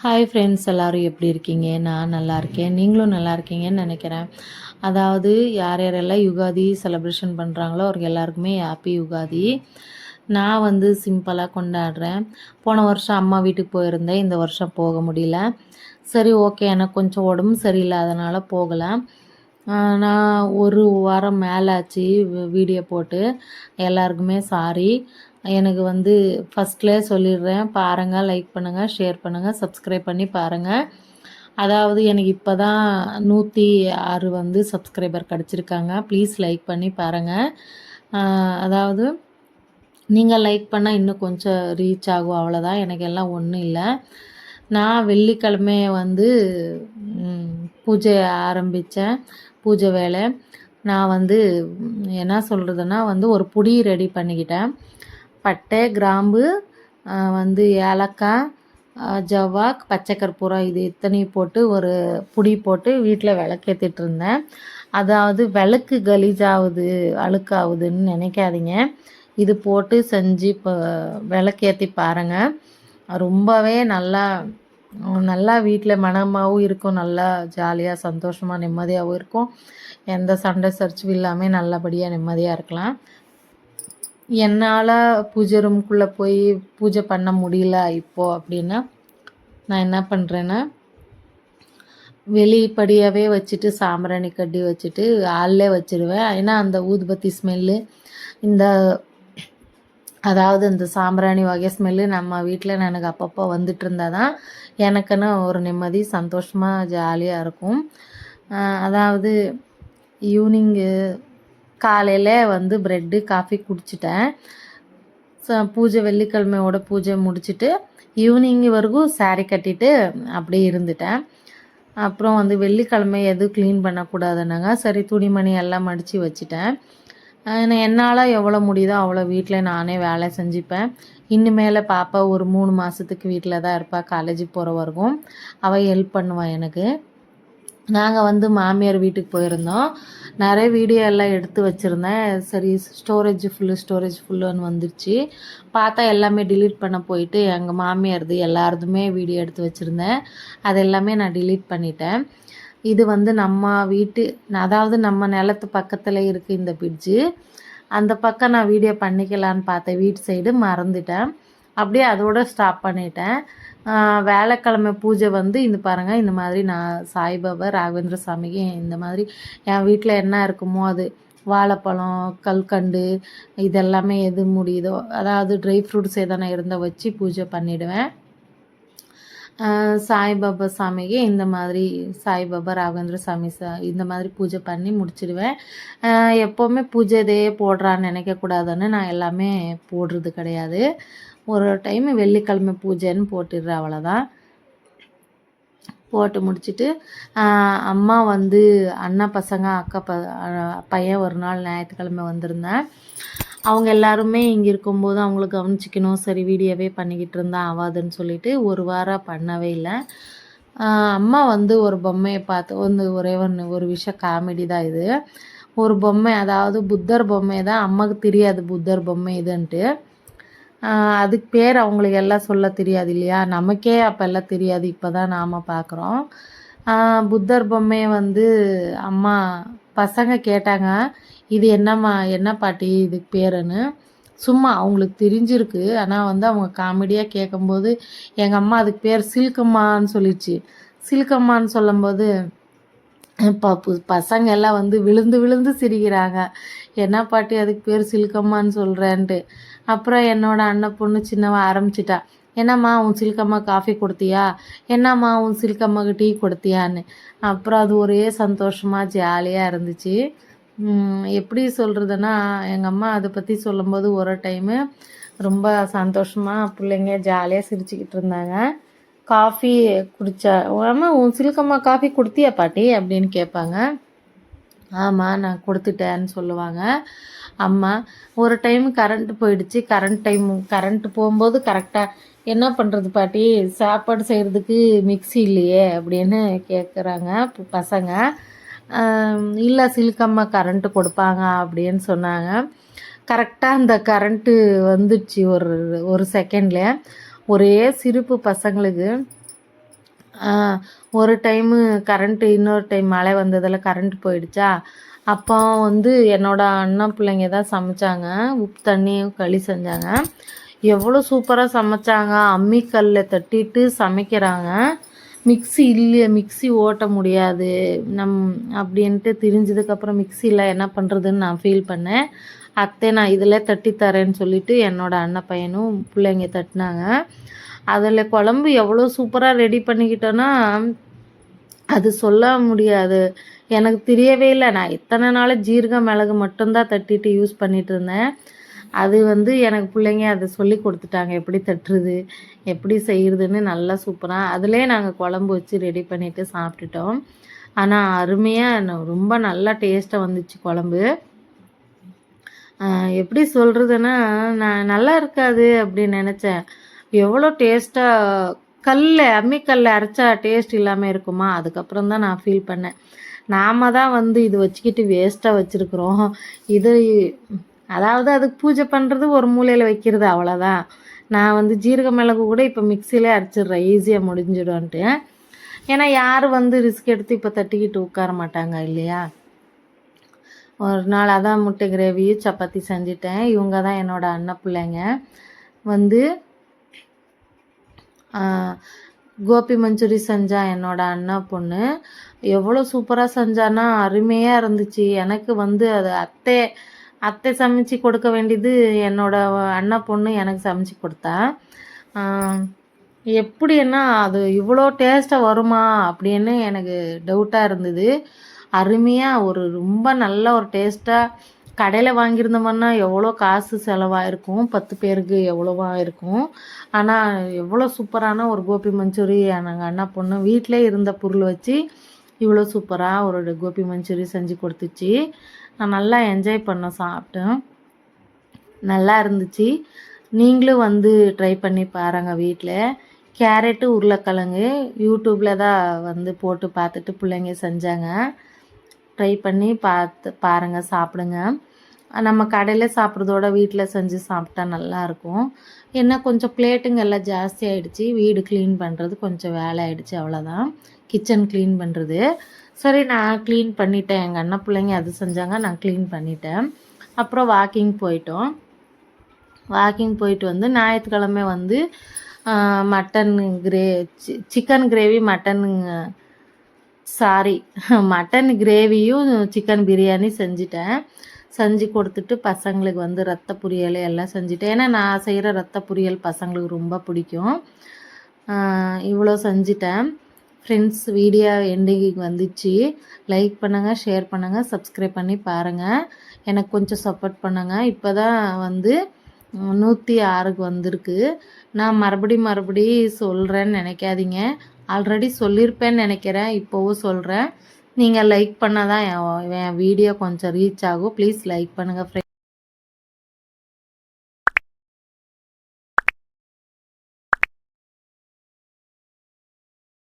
Hi friends, எல்லோரும் எப்படி இருக்கீங்க? நான் நல்லா இருக்கேன். நீங்களும் நல்லா இருக்கீங்கன்னு நினைக்கிறேன். அதாவது யார் யாரெல்லாம் யுகாதி செலிப்ரேஷன் பண்ணுறாங்களோ அவருக்கு எல்லாருக்குமே ஹாப்பி யுகாதி. நான் வந்து சிம்பிளாக கொண்டாடுறேன். போன வருஷம் அம்மா வீட்டுக்கு போயிருந்தேன். இந்த வருஷம் போக முடியல. சரி, ஓகே, எனக்கு கொஞ்சம் உடம்பு சரியில்லை, அதனால் போகலை. நான் ஒரு வாரம் மேலே ஆச்சு வீடியோ போட்டு. எல்லாருக்குமே சாரி. எனக்கு வந்து ஃபஸ்ட்லேயே சொல்லிடுறேன், பாருங்கள், லைக் பண்ணுங்கள், ஷேர் பண்ணுங்கள், சப்ஸ்கிரைப் பண்ணி பாருங்கள். அதாவது எனக்கு இப்போ தான் 106 வந்து சப்ஸ்கிரைபர் கிடச்சிருக்காங்க. ப்ளீஸ் லைக் பண்ணி பாருங்கள். அதாவது நீங்கள் லைக் பண்ணால் இன்னும் கொஞ்சம் ரீச் ஆகும், அவ்வளோதான். எனக்கு எல்லாம் ஒன்றும் இல்லை. நான் வெள்ளிக்கிழமை வந்து பூஜை ஆரம்பித்தேன். பூஜை வேலை நான் வந்து என்ன சொல்கிறதுன்னா வந்து ஒரு பொடி ரெடி பண்ணிக்கிட்டேன். பட்டை, கிராம்பு, வந்து ஏலக்காய், ஜவ்வாக், பச்சை கற்பூரம், இது இத்தனையும் போட்டு ஒரு பொடி போட்டு வீட்டில் விளக்கேற்றிட்டு இருந்தேன். அதாவது விளக்கு கலீஜாகுது, அழுக்காகுதுன்னு நினைக்காதீங்க. இது போட்டு செஞ்சு இப்போ விளக்கேற்றி பாருங்கள். ரொம்பவே நல்லா வீட்டில் மனமாகவும் இருக்கும், நல்லா ஜாலியாக சந்தோஷமாக நிம்மதியாகவும் இருக்கும். எந்த சண்டை சர்ச்சும் இல்லாமல் நல்லபடியாக நிம்மதியாக இருக்கலாம். என்னால் பூஜை ரூம்குள்ளே போய் பூஜை பண்ண முடியல இப்போது அப்படின்னா நான் என்ன பண்ணுறேன்னா, வெளிப்படியாகவே வச்சுட்டு சாம்பிராணி கட்டி வச்சுட்டு ஹால்லே வச்சுருவேன். ஏன்னா அந்த ஊதுபத்தி ஸ்மெல்லு, இந்த அதாவது இந்த சாம்பிராணி வகை ஸ்மெல்லு நம்ம வீட்டில் எனக்கு அப்பப்போ வந்துட்டு இருந்தால் தான் எனக்குன்னு ஒரு நிம்மதி, சந்தோஷமாக ஜாலியாக இருக்கும். அதாவது ஈவினிங்கு காலையில் வந்து ப்ரெட்டு காஃபி குடிச்சிட்டேன். பூஜை வெள்ளிக்கிழமையோட பூஜை முடிச்சுட்டு ஈவினிங் வரைக்கும் சாரீ கட்டிட்டு அப்படியே இருந்துட்டேன். அப்புறம் வந்து வெள்ளிக்கிழமை எதுவும் க்ளீன் பண்ணக்கூடாதுன்னாங்க. சரி, துணிமணி எல்லாம் மடித்து வச்சுட்டேன். என்னால் எவ்வளோ முடியுதோ அவ்வளோ வீட்டில் நானே வேலை செஞ்சுப்பேன். இனிமேல் பாப்பா ஒரு 3 மாதத்துக்கு வீட்டில் தான் இருப்பாள், காலேஜுக்கு போகிற வரைக்கும். அவள் ஹெல்ப் பண்ணுவாள் எனக்கு. நாங்கள் வந்து மாமியார் வீட்டுக்கு போயிருந்தோம். நிறைய வீடியோ எல்லாம் எடுத்து வச்சுருந்தேன். சரி, ஸ்டோரேஜ் ஃபுல்லுன்னு வந்துடுச்சு. பார்த்தா எல்லாமே டிலீட் பண்ண போயிட்டு எங்கள் மாமியார்து எல்லாருதுமே வீடியோ எடுத்து வச்சுருந்தேன். அது எல்லாமே நான் டிலீட் பண்ணிட்டேன். இது வந்து நம்ம வீட்டு, அதாவது நம்ம நிலத்து பக்கத்தில் இருக்குது இந்த பிரிட்ஜு. அந்த பக்கம் நான் வீடியோ பண்ணிக்கலான்னு பார்த்தேன், வீட்டு சைடு மறந்துட்டேன். அப்படியே அதோடு ஸ்டாப் பண்ணிட்டேன். வேலைக்கிழமை பூஜை வந்து இந்த பாருங்கள், இந்த மாதிரி நான் சாய்பாபா ராகவேந்திர சாமிக்கு இந்த மாதிரி என் வீட்டில் என்ன இருக்குமோ அது வாழைப்பழம், கல்கண்டு, இதெல்லாமே எது முடியுதோ, அதாவது ட்ரை ஃப்ரூட்ஸ் எதனா இருந்தால் வச்சு பூஜை பண்ணிவிடுவேன். சாய்பாபா சாமிக்கு இந்த மாதிரி சாய்பாபா ராகவேந்திர சாமி இந்த மாதிரி பூஜை பண்ணி முடிச்சிடுவேன். எப்போவுமே பூஜை இதையே போடுறான்னு நினைக்கக்கூடாதுன்னு நான் எல்லாமே போடுறது கிடையாது. ஒரு டைம் வெள்ளிக்கிழமை பூஜைன்னு போட்டுடுறேன், அவ்வளோதான். போட்டு முடிச்சுட்டு அம்மா வந்து அண்ணா பசங்க அக்கா பையன் ஒரு நாள் ஞாயிற்றுக்கிழமை வந்திருந்தேன். அவங்க எல்லாருமே இங்கே இருக்கும்போது அவங்களுக்கு கவனிச்சிக்கணும், சரி வீடியோவே பண்ணிக்கிட்டு இருந்தால் ஆகாதுன்னு சொல்லிட்டு ஒரு வாரம் பண்ணவே இல்லை. அம்மா வந்து ஒரு பொம்மையை பார்த்து வந்து ஒரு விஷயம் காமெடி தான் இது. ஒரு பொம்மை, அதாவது புத்தர் பொம்மை தான். அம்மாவுக்கு தெரியாது புத்தர் பொம்மை இதுன்ட்டு. அதுக்கு பேர் அவங்களுக்கு எல்லாம் சொல்ல தெரியாது இல்லையா, நமக்கே அப்போல்லாம் தெரியாது, இப்போ தான் நாம் பார்க்குறோம். புத்தர் பொம்மையை வந்து அம்மா பசங்க கேட்டாங்க, இது என்னம்மா, என்ன பாட்டி இதுக்கு பேருன்னு. சும்மா அவங்களுக்கு தெரிஞ்சிருக்கு, ஆனால் வந்து அவங்க காமெடியாக கேட்கும்போது எங்கள் அம்மா அதுக்கு பேர் சில்கம்மான்னு சொல்லிடுச்சு. சில்கம்மான்னு சொல்லும்போது பசங்க எல்லாம் வந்து விழுந்து விழுந்து சிரிக்கிறாங்க, என்ன பாட்டி அதுக்கு பேர் சில்கம்மான்னு சொல்கிறேன்ட்டு. அப்புறம் என்னோடய அண்ணன் பொண்ணு சின்னவ ஆரம்பிச்சிட்டா, என்னம்மா உன் சில்கம்மா காஃபி கொடுத்தியா, என்னம்மா உன் சில்கம்மாவுக்கு டீ கொடுத்தியான்னு. அப்புறம் அது ஒரே சந்தோஷமாக ஜாலியாக இருந்துச்சு. எப்படி சொல்கிறதுன்னா, எங்கள் அம்மா அதை பற்றி சொல்லும்போது ஒரு டைமு ரொம்ப சந்தோஷமாக பிள்ளைங்க ஜாலியாக சிரிச்சுக்கிட்டு இருந்தாங்க. காஃபி குடித்தா, அம்மா உன் சில்கம்மா காஃபி கொடுத்தியா பாட்டி அப்படின்னு கேட்பாங்க. ஆமாம் நான் கொடுத்துட்டேன்னு சொல்லுவாங்க அம்மா. ஒரு டைம் கரண்ட்டு போயிடுச்சு. கரண்ட்டு போகும்போது கரெக்டாக என்ன பண்ணுறது பாட்டி, சாப்பாடு செய்கிறதுக்கு மிக்ஸி இல்லையே அப்படின்னு கேட்குறாங்க பசங்க. இல்லை சில்கம்மா கரண்ட்டு கொடுப்பாங்க அப்படின்னு சொன்னாங்க. கரெக்டாக அந்த கரண்ட்டு வந்துடுச்சு ஒரு செகண்டில். ஒரே சிரிப்பு பசங்களுக்கு. ஆ ஒரு டைமு கரண்ட்டு இன்னொரு டைம் மழை வந்ததில் கரண்ட் போயிடுச்சா, அப்போ வந்து என்னோட அண்ணன் பிள்ளைங்க தான் சமைச்சாங்க. உப்பு தண்ணியும் களி செஞ்சாங்க. எவ்வளோ சூப்பராக சமைச்சாங்க. அம்மிக்கல்ல தட்டிட்டு சமைக்கிறாங்க. மிக்ஸி இல்லையே, மிக்ஸி ஓட்ட முடியாது அப்படின்ட்டு தெரிஞ்சதுக்கப்புறம் மிக்ஸியில் என்ன பண்ணுறதுன்னு நான் ஃபீல் பண்ணேன். அத்தை நான் இதில் தட்டி தரேன்னு சொல்லிவிட்டு என்னோடய அண்ணன் பையனும் பிள்ளைங்க தட்டினாங்க. அதில் குழம்பு எவ்வளோ சூப்பராக ரெடி பண்ணிக்கிட்டோன்னா அது சொல்ல முடியாது. எனக்கு தெரியவே இல்லை. நான் இத்தனை நாள் ஜீரகம் மிளகு மட்டும்தான் தட்டிட்டு யூஸ் பண்ணிகிட்டு இருந்தேன். அது வந்து எனக்கு பிள்ளைங்க அதை சொல்லி கொடுத்துட்டாங்க, எப்படி தட்டுறது எப்படி செய்கிறதுன்னு நல்லா சூப்பராக. அதிலே நாங்கள் குழம்பு வச்சு ரெடி பண்ணிவிட்டு சாப்பிட்டுட்டோம். ஆனால் அருமையாக ரொம்ப நல்லா டேஸ்ட்டாக வந்துச்சு குழம்பு. எப்படி சொல்கிறதுன்னா, நான் நல்லா இருக்காது அப்படின்னு நினச்சேன். எவ்வளோ டேஸ்ட்டாக அம்மிக்கல்ல அரைச்சா டேஸ்ட் இல்லாமல் இருக்குமா? அதுக்கப்புறம் தான் நான் ஃபீல் பண்ணேன். நாம தான் வந்து இது வச்சுக்கிட்டு வேஸ்ட்டாக வச்சுருக்குறோம். இது அதாவது அதுக்கு பூஜை பண்ணுறது ஒரு மூலையில் வைக்கிறது அவ்வளோதான். நான் வந்து ஜீரக மிளகு கூட இப்போ மிக்சியிலே அரைச்சிடுறேன், ஈஸியாக முடிஞ்சிடும்ன்ட்டு. ஏன்னா யார் வந்து ரிஸ்க் எடுத்து இப்போ தட்டிக்கிட்டு உட்கார மாட்டாங்க இல்லையா? ஒரு நாள் அதான் முட்டை கிரேவியும் சப்பாத்தி செஞ்சிட்டேன். இவங்க தான் என்னோடய அண்ணன் பிள்ளைங்க. வந்து கோபி மஞ்சூரி செஞ்சா என்னோடய அண்ணா பொண்ணு. எவ்வளோ சூப்பராக செஞ்சான்னா அருமையாக இருந்துச்சு. எனக்கு வந்து அது அத்தை சமைச்சு கொடுக்க வேண்டியது என்னோடய அண்ணா பொண்ணு எனக்கு சமைச்சு கொடுத்தா. எப்படின்னா அது இவ்வளோ டேஸ்ட்டாக வருமா அப்படின்னு எனக்கு டவுட்டாக இருந்தது. அருமையாக ரொம்ப நல்ல ஒரு டேஸ்ட்டாக. கடையில் வாங்கியிருந்தோம்னா எவ்வளோ காசு செலவாயிருக்கும், 10 பேருக்கு எவ்வளோவா இருக்கும். ஆனால் எவ்வளோ சூப்பரான ஒரு கோபி மஞ்சூரி நாங்கள் அண்ணா பொண்ணு வீட்டிலே இருந்த பொருள் வச்சு இவ்வளோ சூப்பராக ஒரு கோபி மஞ்சூரி செஞ்சு கொடுத்துச்சு. நான் நல்லா என்ஜாய் பண்ணேன், சாப்பிட்டேன். நல்லா இருந்துச்சு. நீங்களும் வந்து ட்ரை பண்ணி பாருங்கள் வீட்டில். கேரட்டு உருளைக்கிழங்கு யூடியூப்பில் தான் வந்து போட்டு பார்த்துட்டு பிள்ளைங்க செஞ்சாங்க. ட்ரை பண்ணி பாருங்கள், சாப்பிடுங்க. நம்ம கடையில் சாப்பிட்றதோட வீட்டில் செஞ்சு சாப்பிட்டா நல்லாயிருக்கும். என்ன கொஞ்சம் பிளேட்டுங்க எல்லாம் ஜாஸ்தி ஆகிடுச்சி. வீடு க்ளீன் பண்ணுறது கொஞ்சம் வேலை ஆகிடுச்சி, அவ்வளோதான். கிச்சன் க்ளீன் பண்ணுறது. சரி, நான் க்ளீன் பண்ணிட்டேன். எங்கள் அண்ணன் பிள்ளைங்க அது செஞ்சாங்க, நான் க்ளீன் பண்ணிட்டேன். அப்புறம் வாக்கிங் போயிட்டு வந்து ஞாயிற்றுக்கிழமை வந்து மட்டன் சிக்கன் கிரேவி மட்டன் கிரேவியும் சிக்கன் பிரியாணி செஞ்சு கொடுத்துட்டு பசங்களுக்கு வந்து ரத்த பொரியல் எல்லாம் செஞ்சுட்டேன். ஏன்னா நான் செய்கிற ரத்த பொரியல் பசங்களுக்கு ரொம்ப பிடிக்கும். இவ்வளோ செஞ்சிட்டேன். ஃப்ரெண்ட்ஸ், வீடியோ எண்டிங்கு வந்துச்சு. லைக் பண்ணுங்கள், ஷேர் பண்ணுங்கள், சப்ஸ்கிரைப் பண்ணி பாருங்கள். எனக்கு கொஞ்சம் சப்போர்ட் பண்ணுங்கள். இப்போ தான் வந்து 106க்கு வந்திருக்கு. நான் மறுபடியும் சொல்கிறேன்னு நினைக்காதீங்க. ஆல்ரெடி சொல்லியிருப்பேன்னு நினைக்கிறேன், இப்போவும் சொல்கிறேன். நீங்கள் லைக் பண்ணால் தான் என் வீடியோ கொஞ்சம் ரீச் ஆகும். ப்ளீஸ் லைக் பண்ணுங்கள் ஃப்ரெண்ட்ஸ்.